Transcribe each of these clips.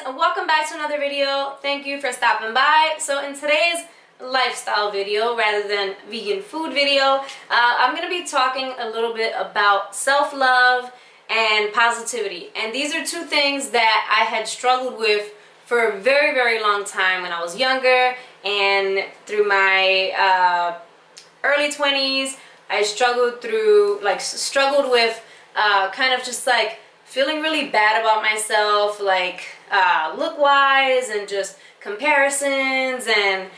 and welcome back to another video. Thank you for stopping by. So in today's lifestyle video rather than vegan food video, I'm going to be talking a little bit about self-love and positivity. And these are two things that I had struggled with for a very, very long time when I was younger, and through my early 20s I struggled with kind of just like feeling really bad about myself, like look-wise, and just comparisons, and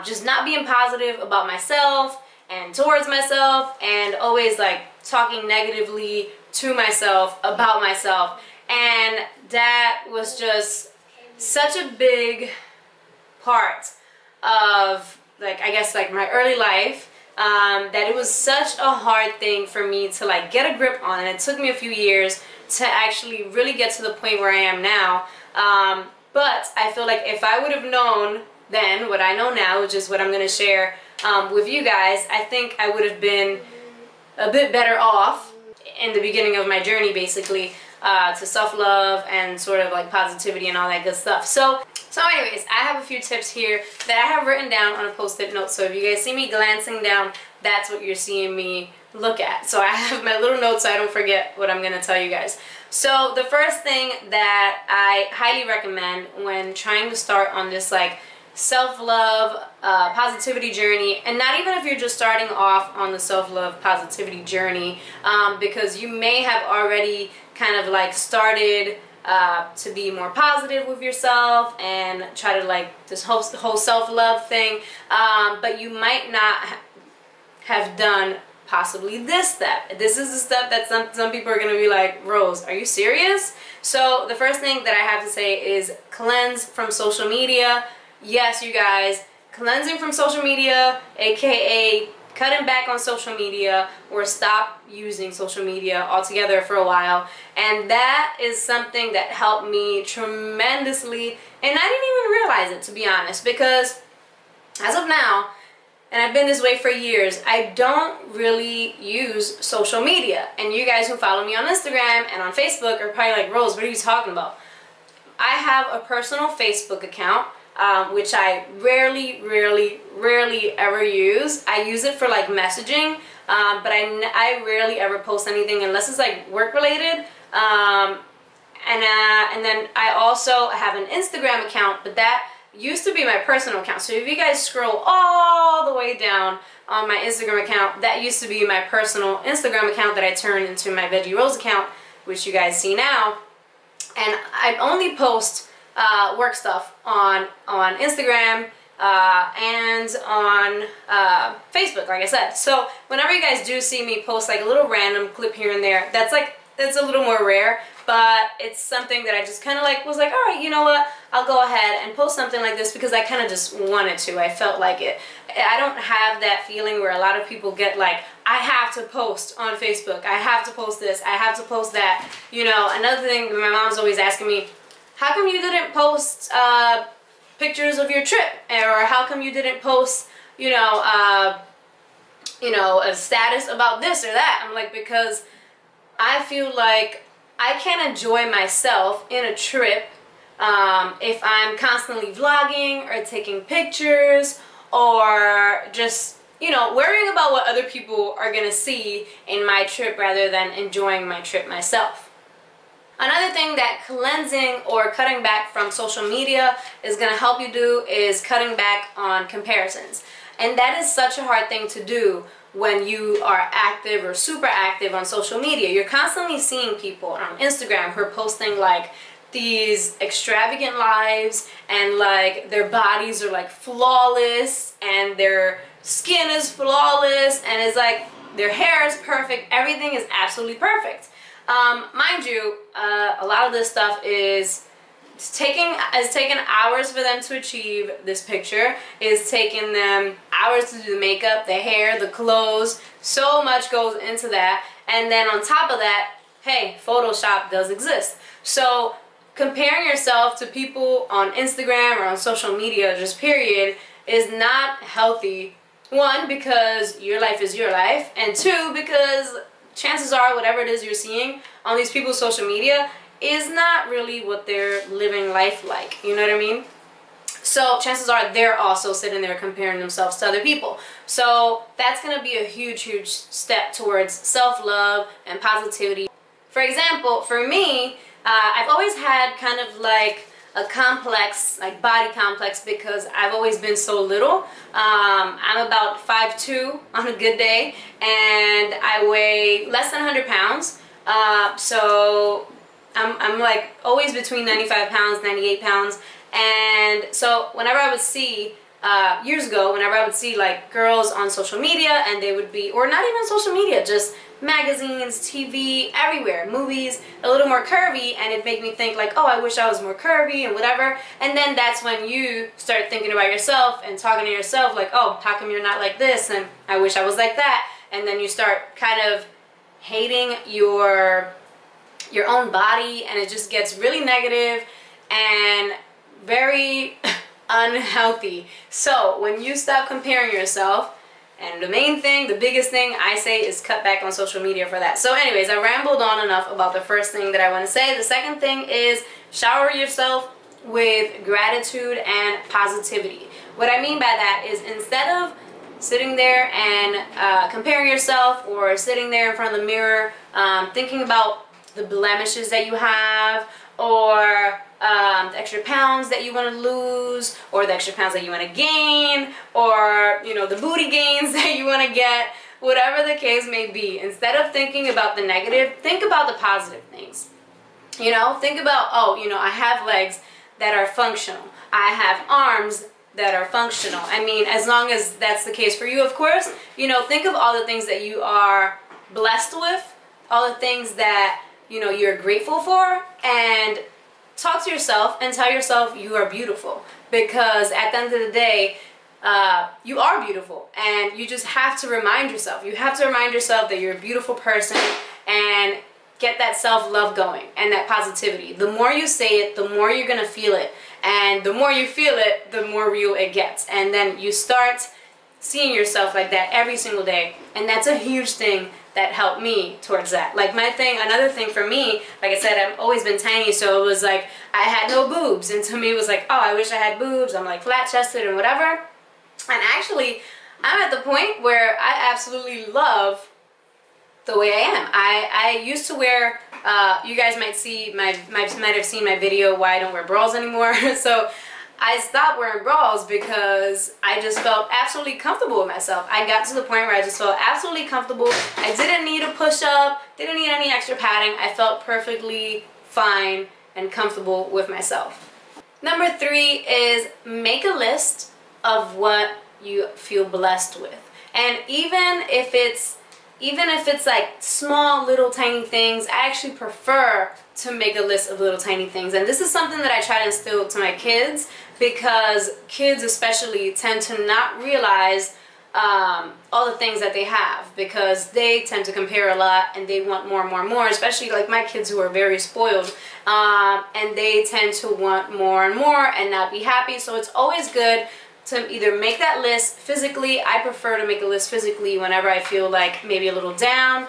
just not being positive about myself and towards myself, and always like talking negatively to myself about myself. And that was just such a big part of, like, I guess like my early life, that it was such a hard thing for me to like get a grip on, and it took me a few years to actually really get to the point where I am now. But I feel like if I would have known then what I know now, which is what I'm going to share with you guys, I think I would have been a bit better off in the beginning of my journey, basically, to self-love and sort of like positivity and all that good stuff. So anyways, I have a few tips here that I have written down on a post-it note. So if you guys see me glancing down, that's what you're seeing me look at. So I have my little notes so I don't forget what I'm going to tell you guys. So the first thing that I highly recommend when trying to start on this like self-love positivity journey, and not even if you're just starting off on the self-love positivity journey, because you may have already kind of like started to be more positive with yourself and try to like this whole self-love thing, but you might not have done possibly this step. This is the step that some people are going to be like, Rose, are you serious? So the first thing that I have to say is cleanse from social media. Yes, you guys, cleansing from social media, aka cutting back on social media, or stop using social media altogether for a while. And that is something that helped me tremendously, and I didn't even realize it, to be honest, because as of now, and I've been this way for years, I don't really use social media. And you guys who follow me on Instagram and on Facebook are probably like, Rose, what are you talking about? I have a personal Facebook account, which I rarely ever use. I use it for like messaging, but I rarely ever post anything unless it's like work related. And then I also have an Instagram account, but that used to be my personal account. So if you guys scroll all the way down on my Instagram account, that used to be my personal Instagram account that I turned into my Veggie Rose account, which you guys see now. And I only post work stuff on Instagram and on Facebook, like I said. So whenever you guys do see me post like a little random clip here and there, that's a little more rare, but it's something that I just kind of like was like, all right, you know what, I'll go ahead and post something like this because I kind of just wanted to. I felt like it. I don't have that feeling where a lot of people get like, I have to post on Facebook, I have to post this, I have to post that. You know, another thing my mom's always asking me, how come you didn't post pictures of your trip, or how come you didn't post, you know, a status about this or that? I'm like, because I feel like I can't enjoy myself in a trip if I'm constantly vlogging or taking pictures, or just, you know, worrying about what other people are gonna see in my trip rather than enjoying my trip myself. Another thing that cleansing or cutting back from social media is going to help you do is cutting back on comparisons. And that is such a hard thing to do when you are active or super active on social media. You're constantly seeing people on Instagram who are posting like these extravagant lives, and like their bodies are like flawless, and their skin is flawless, and it's like their hair is perfect, everything is absolutely perfect. Mind you, a lot of this stuff is taking hours for them to achieve this picture. It's taking them hours to do the makeup, the hair, the clothes. So much goes into that. And then on top of that, hey, Photoshop does exist. So comparing yourself to people on Instagram or on social media, just period, is not healthy. One, because your life is your life, and two, because chances are whatever it is you're seeing on these people's social media is not really what they're living life like. You know what I mean? So chances are they're also sitting there comparing themselves to other people. So that's going to be a huge, huge step towards self-love and positivity. For example, for me, I've always had kind of like a complex, like body complex, because I've always been so little. I'm about 5'2" on a good day, and I weigh less than 100 pounds. So I'm like always between 95 pounds, 98 pounds. And so whenever I would see, years ago, whenever I would see like girls on social media, and they would be, or not even social media, just magazines, TV, everywhere, movies, a little more curvy, and it made me think like, oh, I wish I was more curvy and whatever. And then that's when you start thinking about yourself and talking to yourself like, oh, how come you're not like this, and I wish I was like that. And then you start kind of hating your own body, and it just gets really negative and very unhealthy. So when you stop comparing yourself, and the main thing, the biggest thing I say is cut back on social media for that. So anyways, I rambled on enough about the first thing that I want to say. The second thing is shower yourself with gratitude and positivity. What I mean by that is, instead of sitting there and comparing yourself, or sitting there in front of the mirror thinking about the blemishes that you have, or the extra pounds that you want to lose, or the extra pounds that you want to gain, or, you know, the booty gains that you want to get, whatever the case may be. Instead of thinking about the negative, think about the positive things. You know, think about, oh, you know, I have legs that are functional. I have arms that are functional. I mean, as long as that's the case for you, of course. You know, think of all the things that you are blessed with, all the things that, you know, you're grateful for, and talk to yourself and tell yourself you are beautiful, because at the end of the day, you are beautiful, and you just have to remind yourself. You have to remind yourself that you're a beautiful person, and get that self-love going and that positivity. The more you say it, the more you're gonna feel it, and the more you feel it, the more real it gets. And then you start seeing yourself like that every single day, and that's a huge thing that helped me towards that. Like my thing, another thing for me, like I said, I've always been tiny, so it was like I had no boobs, and to me it was like, oh, I wish I had boobs. I'm like flat-chested and whatever. And actually, I'm at the point where I absolutely love the way I am. I used to wear, you guys might have seen my video why I don't wear bras anymore. So I stopped wearing bras because I just felt absolutely comfortable with myself. I got to the point where I just felt absolutely comfortable. I didn't need a push-up, didn't need any extra padding. I felt perfectly fine and comfortable with myself. Number 3 is make a list of what you feel blessed with. And even if it's like small little tiny things, I actually prefer to make a list of little tiny things. And this is something that I try to instill to my kids, because kids especially tend to not realize all the things that they have, because they tend to compare a lot and they want more and more and more, especially like my kids who are very spoiled, and they tend to want more and more and not be happy. So it's always good to either make that list physically. I prefer to make a list physically whenever I feel like maybe a little down,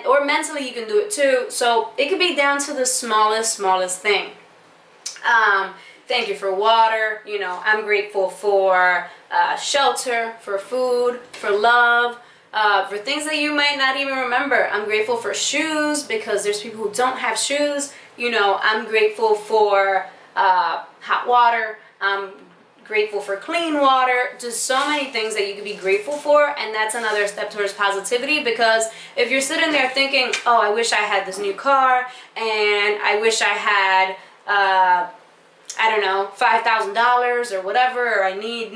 or mentally you can do it too. So it could be down to the smallest thing. Thank you for water, you know, I'm grateful for shelter, for food, for love, for things that you might not even remember. I'm grateful for shoes, because there's people who don't have shoes. You know, I'm grateful for hot water. I'm grateful for clean water. Just so many things that you could be grateful for, and that's another step towards positivity. Because if you're sitting there thinking, oh, I wish I had this new car, and I wish I had I don't know, $5,000 or whatever, or I need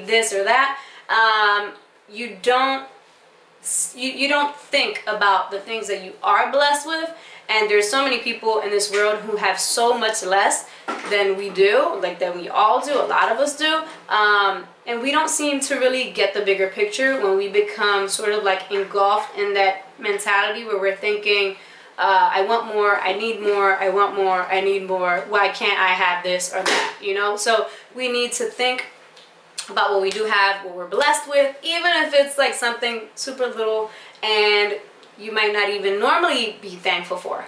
this or that, you don't think about the things that you are blessed with. And there's so many people in this world who have so much less than we do, like that we all do, a lot of us do, and we don't seem to really get the bigger picture when we become sort of like engulfed in that mentality where we're thinking, I want more, I need more, I want more, I need more, why can't I have this or that, you know? So we need to think about what we do have, what we're blessed with, even if it's like something super little and you might not even normally be thankful for.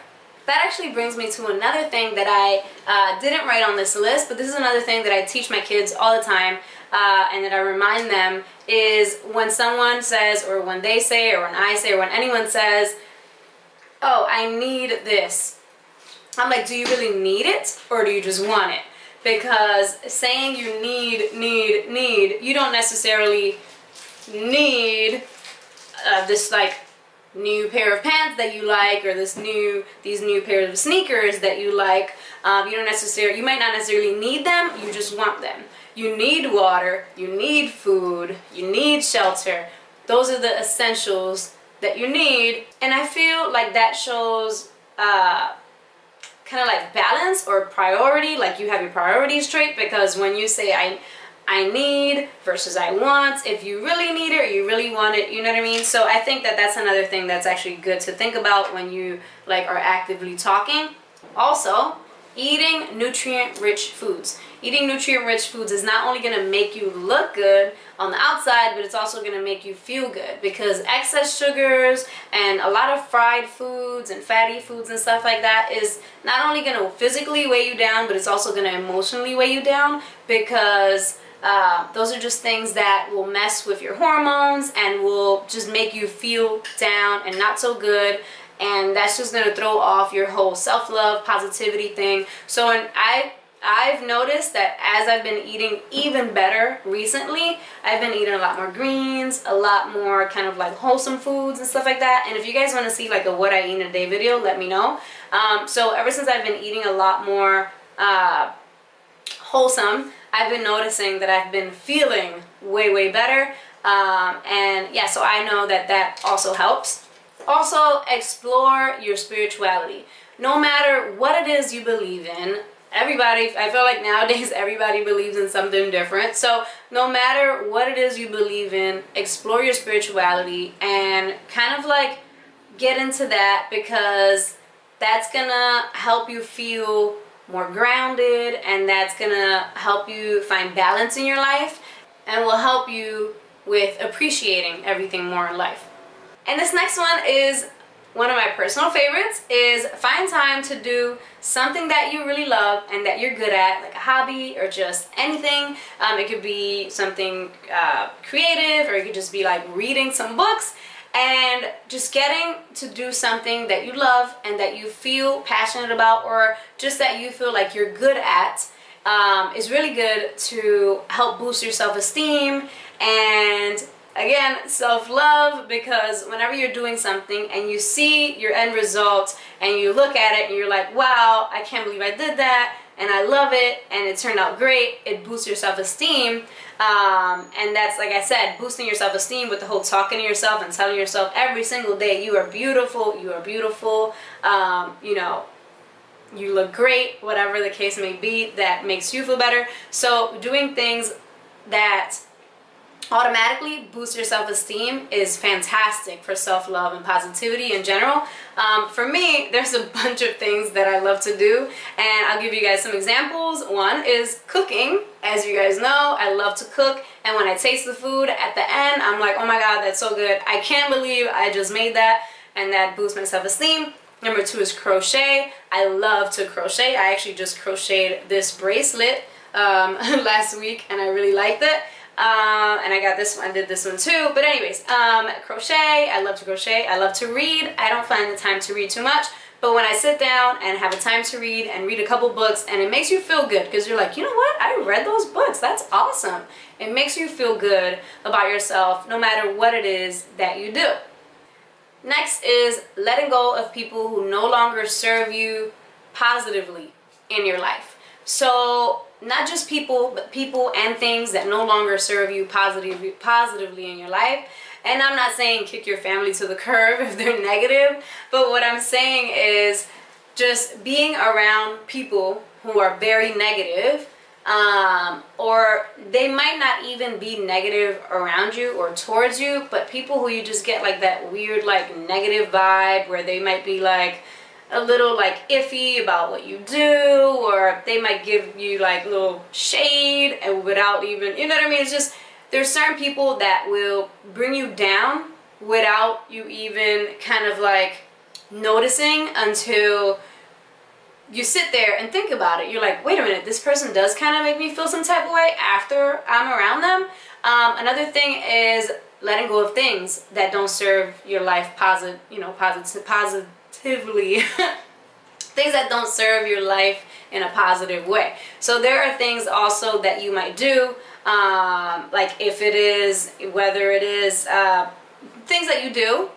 that actually brings me to another thing that I didn't write on this list, but this is another thing that I teach my kids all the time, and that I remind them, is when someone says, or when they say, or when I say, or when anyone says, oh, I need this. I'm like, do you really need it, or do you just want it? Because saying you need, you don't necessarily need this like new pair of pants that you like, or these new pairs of sneakers that you like. You might not necessarily need them, you just want them. You need water, you need food, you need shelter. Those are the essentials that you need, and I feel like that shows kind of like balance or priority, like you have your priorities straight, because when you say I need versus I want, if you really need it or you really want it, you know what I mean? So I think that that's another thing that's actually good to think about when you like are actively talking. Also, eating nutrient-rich foods. Eating nutrient-rich foods is not only going to make you look good on the outside, but it's also going to make you feel good, because excess sugars and a lot of fried foods and fatty foods and stuff like that is not only going to physically weigh you down, but it's also going to emotionally weigh you down, because those are just things that will mess with your hormones and will just make you feel down and not so good. And that's just going to throw off your whole self-love, positivity thing. So I've noticed that as I've been eating even better recently, I've been eating a lot more greens, a lot more kind of like wholesome foods and stuff like that. And if you guys want to see like a what I eat in a day video, let me know. So ever since I've been eating a lot more wholesome, I've been noticing that I've been feeling way better. And yeah, so I know that that also helps. Also, explore your spirituality. No matter what it is you believe in, I feel like nowadays everybody believes in something different. So no matter what it is you believe in, explore your spirituality and kind of like get into that, because that's gonna help you feel more grounded, and that's gonna help you find balance in your life, and will help you with appreciating everything more in life. And this next one is one of my personal favorites, is find time to do something that you really love and that you're good at, like a hobby or just anything. It could be something creative, or it could just be like reading some books, and just getting to do something that you love and that you feel passionate about, or just that you feel like you're good at, is really good to help boost your self-esteem and, again, self-love. Because whenever you're doing something and you see your end result and you look at it and you're like, wow, I can't believe I did that and I love it and it turned out great, it boosts your self-esteem. And that's, like I said, boosting your self-esteem with the whole talking to yourself and telling yourself every single day, you are beautiful, you are beautiful, you know, you look great, whatever the case may be, that makes you feel better. So doing things that automatically boost your self-esteem is fantastic for self-love and positivity in general. For me, there's a bunch of things that I love to do, and I'll give you guys some examples. One is cooking. As you guys know, I love to cook, and when I taste the food at the end, I'm like, oh my god, that's so good, I can't believe I just made that, and that boosts my self-esteem. Number two is crochet. I love to crochet. I actually just crocheted this bracelet last week, and I really liked it. And I got this one, I did this one too. But anyways, crochet, I love to crochet. I love to read. I don't find the time to read too much, but when I sit down and have a time to read and read a couple books, and it makes you feel good, because you're like, you know what, I read those books, that's awesome. It makes you feel good about yourself no matter what it is that you do. Next is letting go of people who no longer serve you positively in your life. So not just people, but people and things that no longer serve you positively in your life. And I'm not saying kick your family to the curb if they're negative, but what I'm saying is just being around people who are very negative, or they might not even be negative around you or towards you, but people who you just get like that weird like negative vibe, where they might be like a little like iffy about what you do, or they might give you like little shade and without even, you know what I mean? It's just, there's certain people that will bring you down without you even kind of like noticing until you sit there and think about it. You're like, wait a minute, this person does kind of make me feel some type of way after I'm around them. Another thing is letting go of things that don't serve your life positively. Things that don't serve your life in a positive way. So there are things also that you might do, like if it is, whether it is things that you do,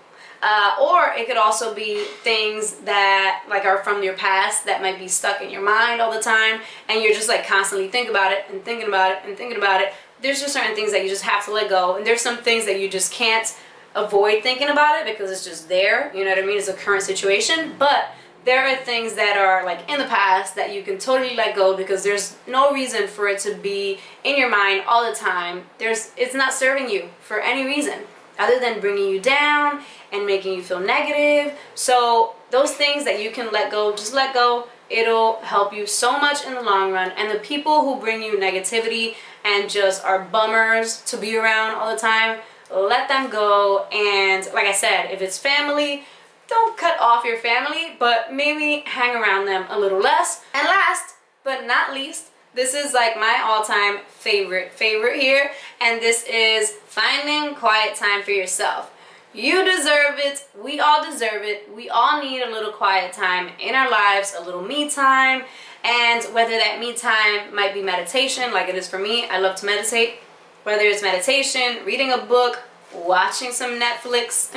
or it could also be things that like are from your past that might be stuck in your mind all the time, and you're just like constantly thinking about it and thinking about it and thinking about it. There's just certain things that you just have to let go, and there's some things that you just can't avoid thinking about it because it's just there, you know what I mean? It's a current situation. But there are things that are like in the past that you can totally let go because there's no reason for it to be in your mind all the time. It's not serving you for any reason other than bringing you down and making you feel negative. So those things that you can let go, just let go. It'll help you so much in the long run. And the people who bring you negativity and just are bummers to be around all the time, let them go. And like I said, if it's family, don't cut off your family, but maybe hang around them a little less. And last but not least, this is like my all-time favorite here, and this is finding quiet time for yourself. You deserve it. We all deserve it. We all need a little quiet time in our lives, a little me time. And whether that me time might be meditation, like it is for me, I love to meditate. Whether it's meditation, reading a book, watching some Netflix,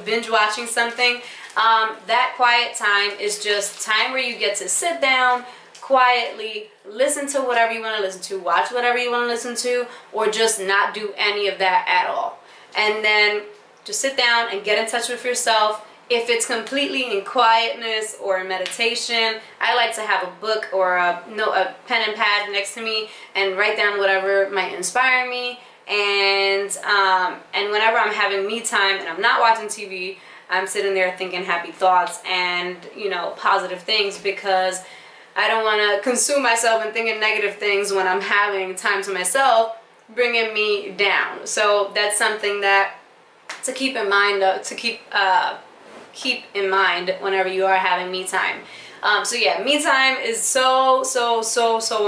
binge watching something, that quiet time is just time where you get to sit down quietly, listen to whatever you want to listen to, watch whatever you want to listen to, or just not do any of that at all. And then just sit down and get in touch with yourself. If it's completely in quietness or in meditation, I like to have a book or a pen and pad next to me and write down whatever might inspire me. And whenever I'm having me time and I'm not watching TV, I'm sitting there thinking happy thoughts and, you know, positive things, because I don't want to consume myself and thinking negative things when I'm having time to myself, bringing me down. So that's something that to keep in mind, keep in mind whenever you are having me time. So yeah, me time is so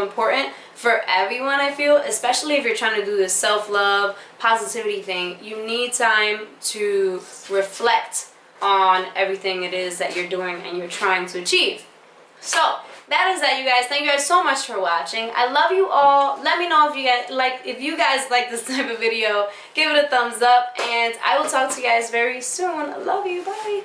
important for everyone, I feel, especially if you're trying to do this self-love, positivity thing. You need time to reflect on everything it is that you're doing and you're trying to achieve. So that is that, you guys. Thank you guys so much for watching. I love you all. Let me know if you guys like this type of video. Give it a thumbs up, and I will talk to you guys very soon. I love you. Bye.